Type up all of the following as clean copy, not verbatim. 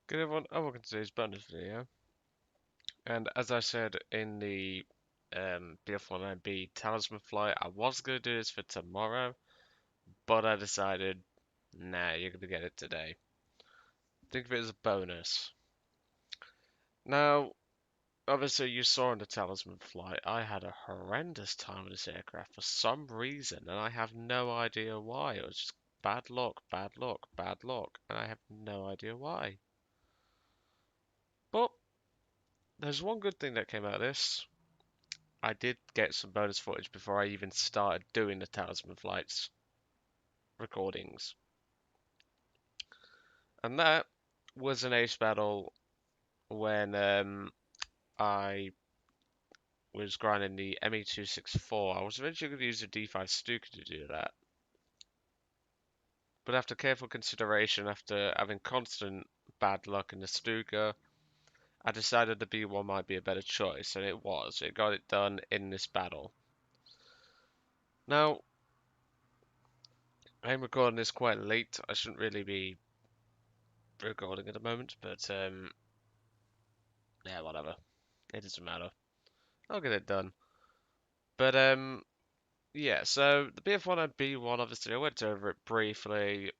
Good everyone, and welcome to today's bonus video. And as I said in the BF-109 talisman flight, I was going to do this for tomorrow, but I decided, nah, you're going to get it today. Think of it as a bonus. Now, obviously you saw in the talisman flight, I had a horrendous time with this aircraft for some reason, and I have no idea why. It was just bad luck, bad luck, bad luck, and I have no idea why. But there's one good thing that came out of this. I did get some bonus footage before I even started doing the Talisman Flights recordings. And that was an ace battle when I was grinding the ME264. I was eventually going to use a D5 Stuka to do that. But after careful consideration, after having constant bad luck in the Stuka, I decided the B-1 might be a better choice, and it was. It got it done in this battle. Now, I'm recording this quite late. I shouldn't really be recording at the moment, but yeah, whatever. It doesn't matter. I'll get it done. But yeah. So the BF-109 B-1, obviously, I went over it briefly.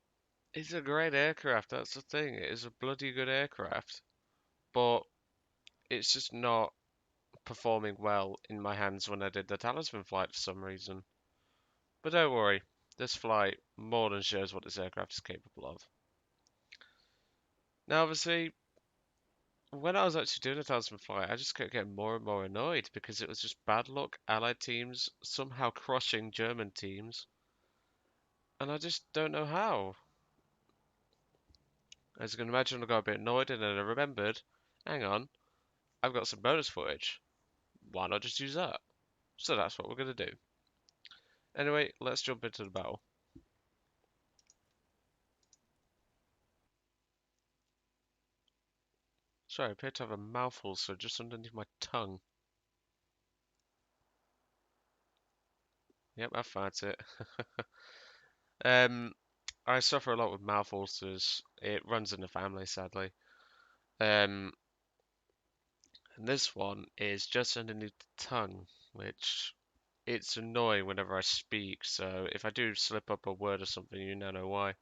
It's a great aircraft. That's the thing. It is a bloody good aircraft, but it's just not performing well in my hands when I did the Talisman flight for some reason. But don't worry, this flight more than shows what this aircraft is capable of. Now, obviously, when I was actually doing the Talisman flight, I just kept getting more and more annoyed because it was just bad luck, Allied teams somehow crushing German teams, and I just don't know how. As you can imagine, I got a bit annoyed, and then I remembered, hang on, I've got some bonus footage. Why not just use that? So that's what we're going to do. Anyway, let's jump into the battle. Sorry, I appear to have a mouthful, so just underneath my tongue. Yep, I found it. um, I suffer a lot with mouth ulcers. It runs in the family, sadly. Um, and this one is just underneath the tongue, which it's annoying whenever I speak. So if I do slip up a word or something, you now know why.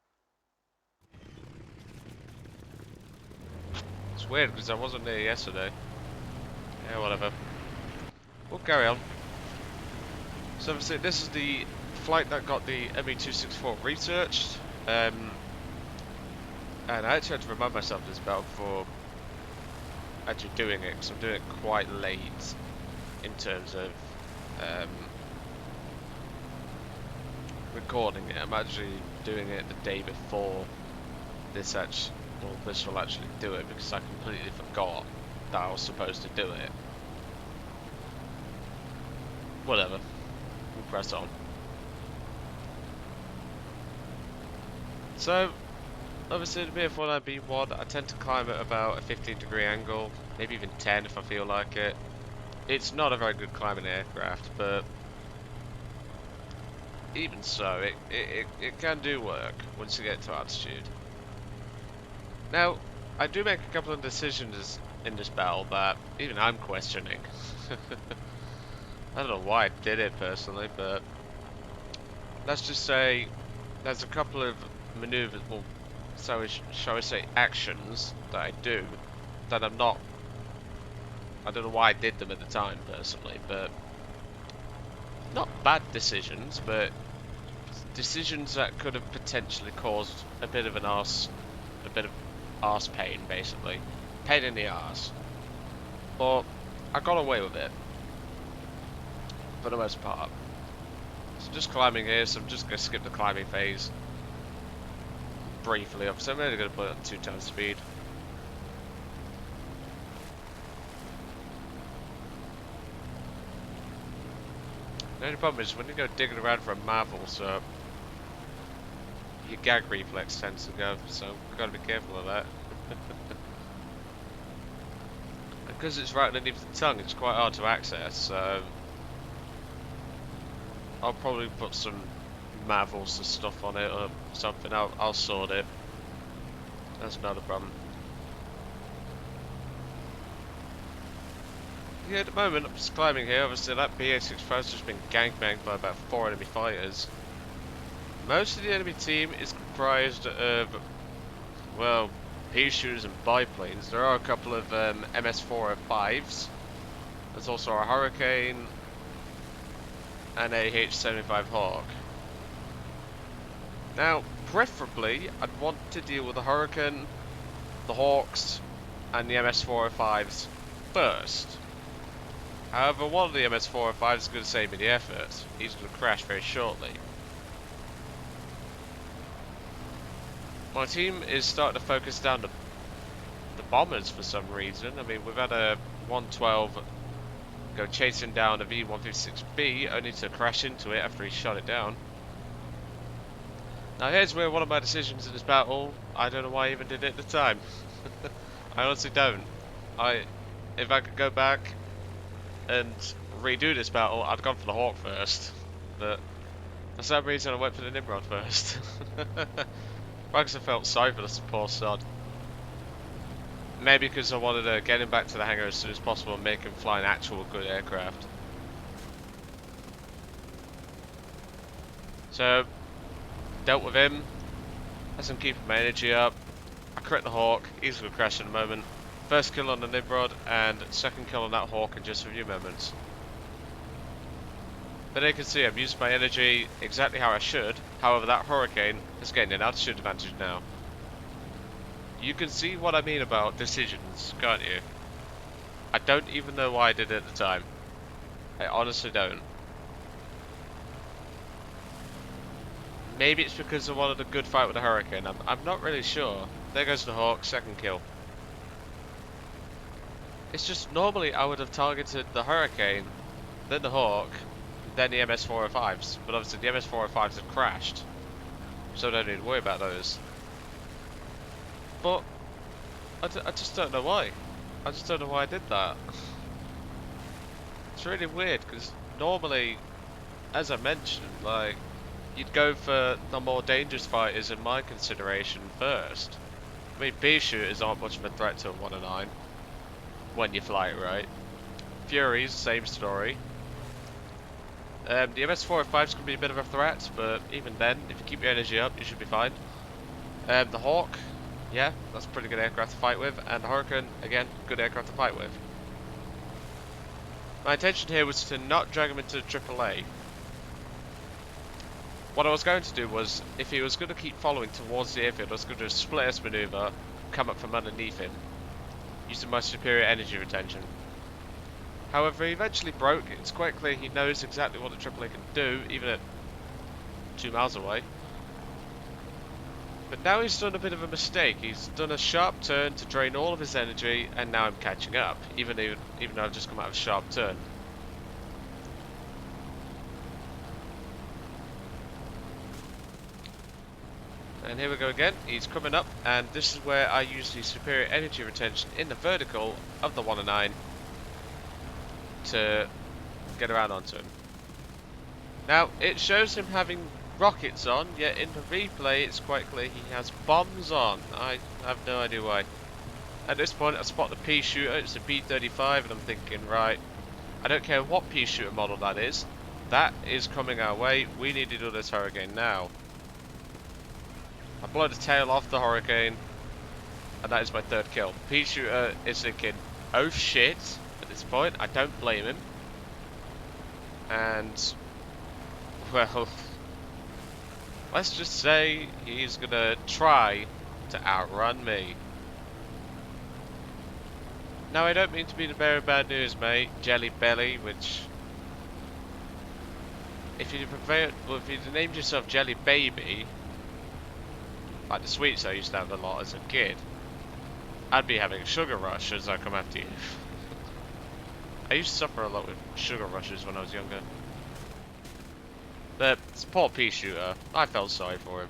It's weird because I wasn't there yesterday. Yeah, whatever. We'll carry on. So obviously this is the flight that got the ME264 researched. And I actually had to remind myself of this battle before actually doing it, because I'm doing it quite late in terms of recording it. I'm actually doing it the day before this will actually do it, because I completely forgot that I was supposed to do it. Whatever. We'll press on. So, obviously the BF-109 B-1, I tend to climb at about a 15-degree angle, maybe even 10 if I feel like it. It's not a very good climbing aircraft, but even so, it can do work once you get to altitude. Now, I do make a couple of decisions in this battle that even I'm questioning. I don't know why I did it personally, but let's just say there's a couple of maneuvers, well, so shall I say actions that I do that I don't know why I did them at the time personally, but not bad decisions, but decisions that could have potentially caused a bit of arse pain, basically. Pain in the arse. But I got away with it. For the most part. So just climbing here, so I'm just going to skip the climbing phase. Briefly, obviously I'm only going to put it on 2 times speed. The only problem is when you go digging around for a marvel, so your gag reflex tends to go, so I've got to be careful of that. And because it's right underneath the tongue, it's quite hard to access, so I'll probably put some marvels and stuff on it or something. I'll sort it. That's not a problem. Yeah, at the moment I'm just climbing here. Obviously that BA-65 has just been gangbanged by about 4 enemy fighters. Most of the enemy team is comprised of, well, pea shooters and biplanes. There are a couple of MS-405s. There's also a Hurricane and a H-75 Hawk. Now, preferably, I'd want to deal with the Hurricane, the Hawks, and the MS-405s first. However, one of the MS-405s is going to save me the effort. He's going to crash very shortly. My team is starting to focus down the bombers for some reason. I mean, we've had a 112 go chasing down a V-156B, only to crash into it after he shot it down. Now here's where one of my decisions in this battle, I don't know why I even did it at the time. I honestly don't. If I could go back and redo this battle, I'd gone for the Hawk first. But for some reason I went for the Nimrod first. Because I felt sorry for this poor sod. Maybe because I wanted to get him back to the hangar as soon as possible and make him fly an actual good aircraft. So, dealt with him. As I'm keeping my energy up. I crit the Hawk, he's going to crash in a moment. First kill on the Nimrod and second kill on that Hawk in just a few moments. But you can see I'm using my energy exactly how I should. However, that Hurricane is getting an altitude advantage now. You can see what I mean about decisions, can't you? I don't even know why I did it at the time. I honestly don't. Maybe it's because I wanted a good fight with the Hurricane. I'm not really sure. There goes the Hawk, second kill. It's just normally I would have targeted the Hurricane, then the Hawk, then the MS-405s. But obviously the MS-405s have crashed, so I don't need to worry about those. But I just don't know why. I just don't know why I did that. It's really weird because normally, as I mentioned, like, you'd go for the more dangerous fighters in my consideration first. I mean, B shooters aren't much of a threat to a 109 when you fly it right. Furies, same story. The MS-405s can be a bit of a threat, but even then, if you keep your energy up, you should be fine. The Hawk, yeah, that's a pretty good aircraft to fight with, and the Hurricane, again, good aircraft to fight with. My intention here was to not drag him into AAA. What I was going to do was, if he was going to keep following towards the airfield, I was going to do a split S maneuver, come up from underneath him, using my superior energy retention. However, he eventually broke. It's quite clear he knows exactly what the AAA can do, even at 2 miles away. But now he's done a bit of a mistake. He's done a sharp turn to drain all of his energy, and now I'm catching up, even though I've just come out of a sharp turn. And here we go again, he's coming up, and this is where I use the superior energy retention in the vertical of the 109 to get around onto him. Now, it shows him having rockets on, yet in the replay it's quite clear he has bombs on. I have no idea why. At this point I spot the pea shooter, it's a B-35, and I'm thinking, right, I don't care what pea shooter model that is coming our way, we need to do this Hurricane now. I blow the tail off the Hurricane, and that is my third kill. The pea shooter is thinking, oh shit, at this point. I don't blame him. And, well, let's just say he's gonna try to outrun me. Now, I don't mean to be the bearer of bad news, mate. Jelly Belly, which, if you named yourself Jelly Baby, like the sweets I used to have a lot as a kid, I'd be having a sugar rush as I come after you. I used to suffer a lot with sugar rushes when I was younger. But it's a poor pea shooter. I felt sorry for him.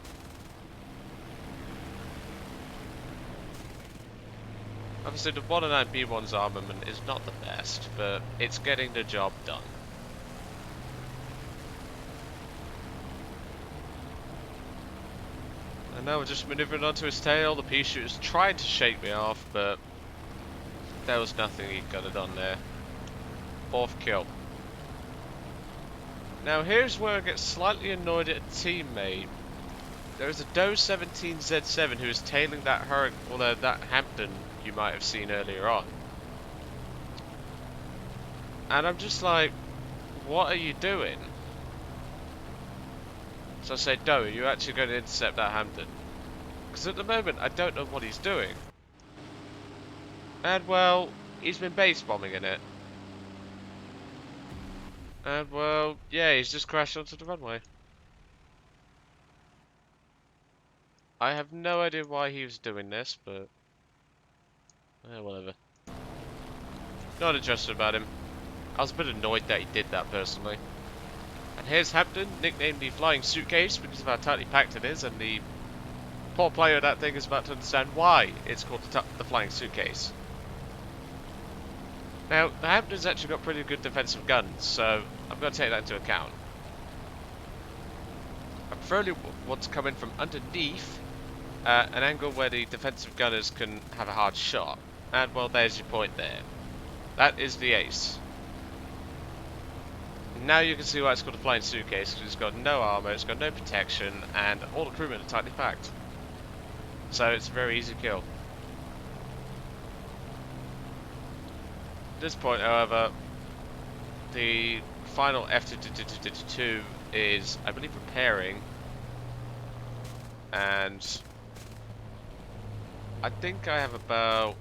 Obviously the 109 B-1's armament is not the best, but it's getting the job done. And now we're just maneuvering onto his tail. The pea shooter's trying to shake me off, but there was nothing he could have done there. Fourth kill. Now here's where I get slightly annoyed at a teammate. There is a Doe 17Z7 who is tailing that that Hampton you might have seen earlier on. And I'm just like, what are you doing? So I say, Doe, are you actually going to intercept that Hampton? Because at the moment, I don't know what he's doing. And well, he's been base bombing in it. And well, yeah, he's just crashed onto the runway. I have no idea why he was doing this, but whatever. Not interested about him. I was a bit annoyed that he did that personally. And here's Hampton, nicknamed the Flying Suitcase because of how tightly packed it is, and the poor player of that thing is about to understand why it's called the Flying Suitcase. Now, the Hampton's actually got pretty good defensive guns, so I'm going to take that into account. I preferably want to come in from underneath an angle where the defensive gunners can have a hard shot. And, well, there's your point there. That is the ace. Now you can see why it's called a Flying Suitcase, because it's got no armor, it's got no protection, and all the crewmen are tightly packed. So it's a very easy kill. At this point, however, the final F-2 is, I believe, repairing, and I think I have about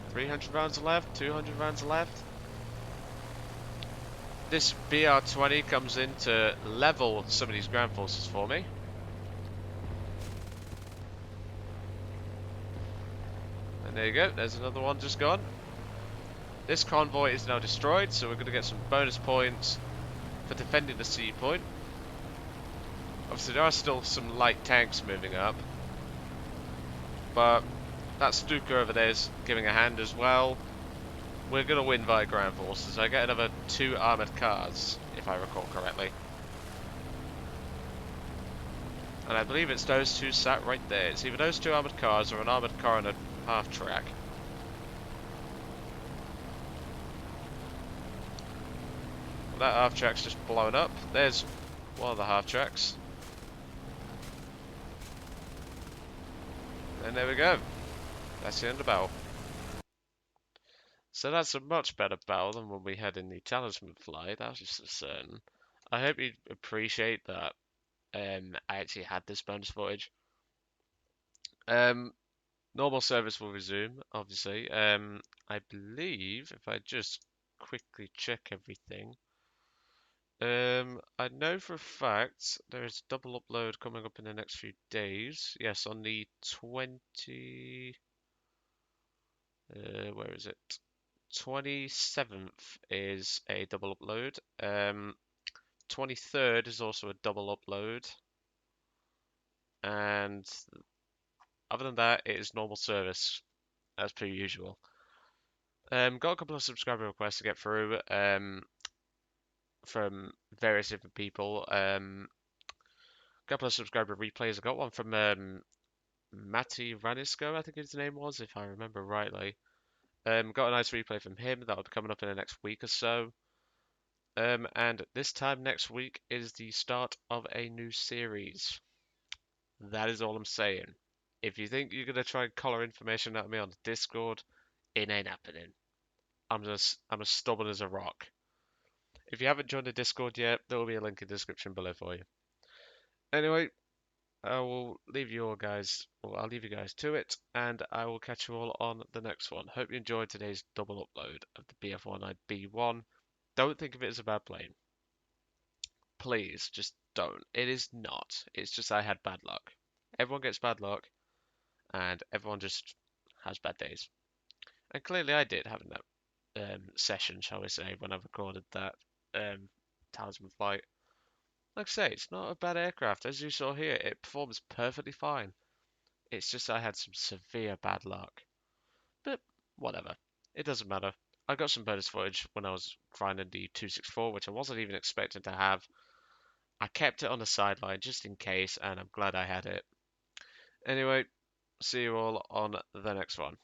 300 rounds left, 200 rounds left. This BR-20 comes in to level some of these ground forces for me. And there you go, there's another one just gone. This convoy is now destroyed, so we're going to get some bonus points for defending the sea point. Obviously there are still some light tanks moving up, but that Stuka over there is giving a hand as well. We're going to win via ground forces. I get another 2 armoured cars, if I recall correctly. And I believe it's those 2 sat right there. It's either those 2 armoured cars or an armoured car on a half track. Well, that half track's just blown up. There's one of the half tracks. And there we go. That's the end of the battle. So that's a much better battle than when we had in the Talisman flight, that was just for certain. I hope you appreciate that I actually had this bonus footage. Normal service will resume, obviously. I believe, if I just quickly check everything, I know for a fact there is a double upload coming up in the next few days. Yes, on the 20... where is it? 27th is a double upload. 23rd is also a double upload. And other than that, it is normal service, as per usual. Got a couple of subscriber requests to get through from various different people. Couple of subscriber replays. I got one from Matti Ranisco, I think his name was, if I remember rightly. Got a nice replay from him that'll be coming up in the next week or so. And this time next week is the start of a new series. That is all I'm saying. If you think you're gonna try and collar information out of me on Discord, it ain't happening. I'm as stubborn as a rock. If you haven't joined the Discord yet, there will be a link in the description below for you. Anyway, I will leave you all guys, well, I'll leave you guys to it, and I will catch you all on the next one. Hope you enjoyed today's double upload of the BF-109 B-1. Don't think of it as a bad plane. Please, just don't. It is not. It's just I had bad luck. Everyone gets bad luck, and everyone just has bad days. And clearly I did, having that session, shall we say, when I recorded that Talisman flight. Like I say, it's not a bad aircraft. As you saw here, it performs perfectly fine. It's just I had some severe bad luck. But whatever. It doesn't matter. I got some bonus footage when I was grinding the 264, which I wasn't even expecting to have. I kept it on the sideline just in case, and I'm glad I had it. Anyway, see you all on the next one.